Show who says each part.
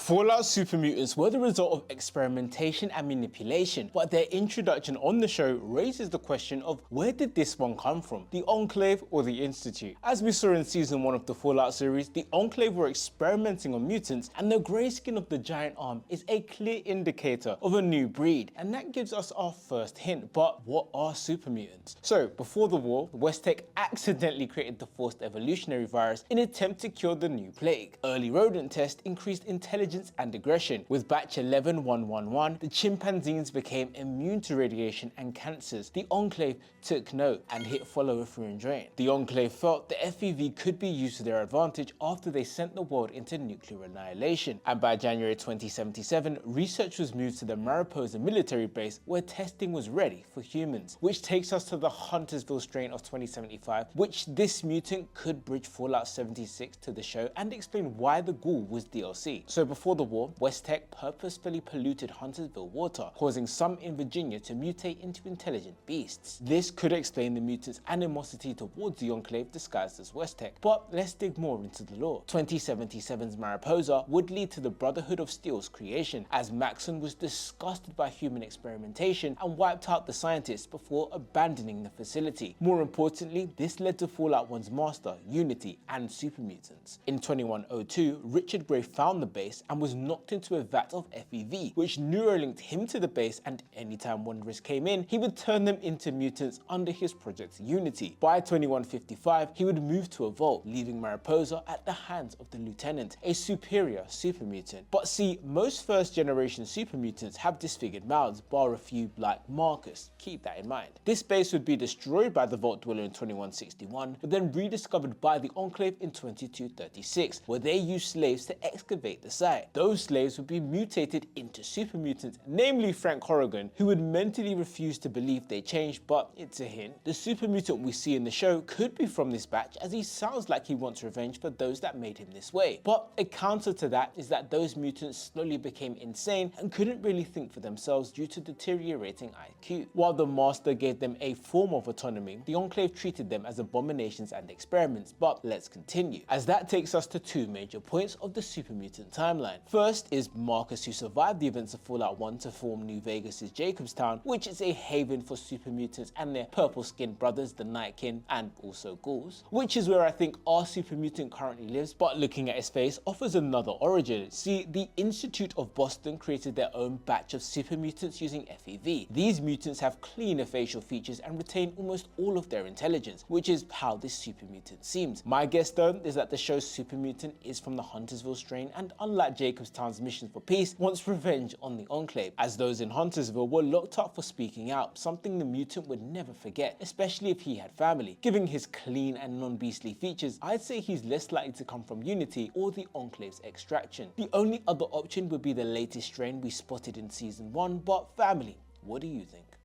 Speaker 1: Fallout Supermutants were the result of experimentation and manipulation, but their introduction on the show raises the question of where did this one come from, the Enclave or the Institute? As we saw in season 1 of the Fallout series, the Enclave were experimenting on mutants, and the grey skin of the giant arm is a clear indicator of a new breed, and that gives us our first hint. But what are supermutants? So before the war, Westtech accidentally created the forced evolutionary virus in an attempt to cure the new plague. Early rodent tests increased intelligence and aggression. With batch 11111, the chimpanzees became immune to radiation and cancers. The Enclave took note and hit follow if you're enjoying. The Enclave felt the FEV could be used to their advantage after they sent the world into nuclear annihilation. And by January 2077, research was moved to the Mariposa military base where testing was ready for humans. Which takes us to the Huntersville strain of 2075, which this mutant could bridge Fallout 76 to the show and explain why the ghoul was DLC. So before the war, Westtech purposefully polluted Huntersville water, causing some in Virginia to mutate into intelligent beasts. This could explain the mutants' animosity towards the Enclave disguised as Westtech, but let's dig more into the lore. 2077's Mariposa would lead to the Brotherhood of Steel's creation, as Maxon was disgusted by human experimentation and wiped out the scientists before abandoning the facility. More importantly, this led to Fallout 1's master, Unity, and Supermutants. In 2102, Richard Gray found the base and was knocked into a vat of FEV, which neurolinked him to the base, and anytime Wanderers came in, he would turn them into mutants under his project Unity. By 2155, he would move to a vault, leaving Mariposa at the hands of the Lieutenant, a superior supermutant. But see, most first generation supermutants have disfigured mouths, bar a few like Marcus. Keep that in mind. This base would be destroyed by the Vault Dweller in 2161, but then rediscovered by the Enclave in 2236, where they used slaves to excavate the site. Those slaves would be mutated into supermutants, namely Frank Corrigan, who would mentally refuse to believe they changed, but it's a hint. The supermutant we see in the show could be from this batch, as he sounds like he wants revenge for those that made him this way. But a counter to that is that those mutants slowly became insane and couldn't really think for themselves due to deteriorating IQ. While the Master gave them a form of autonomy, the Enclave treated them as abominations and experiments. But let's continue, as that takes us to two major points of the supermutant timeline. First is Marcus, who survived the events of Fallout 1 to form New Vegas' Jacobstown, which is a haven for supermutants and their purple-skinned brothers, the Nightkin, and also ghouls, which is where I think our supermutant currently lives, but looking at his face offers another origin. See, the Institute of Boston created their own batch of supermutants using FEV. These mutants have cleaner facial features and retain almost all of their intelligence, which is how this supermutant seems. My guess though is that the show's supermutant is from the Huntersville strain, and unlike Jacobstown's missions for peace, wants revenge on the Enclave, as those in Huntersville were locked up for speaking out, something the mutant would never forget, especially if he had family. Given his clean and non-beastly features, I'd say he's less likely to come from Unity or the Enclave's extraction. The only other option would be the latest strain we spotted in season 1, but family, what do you think?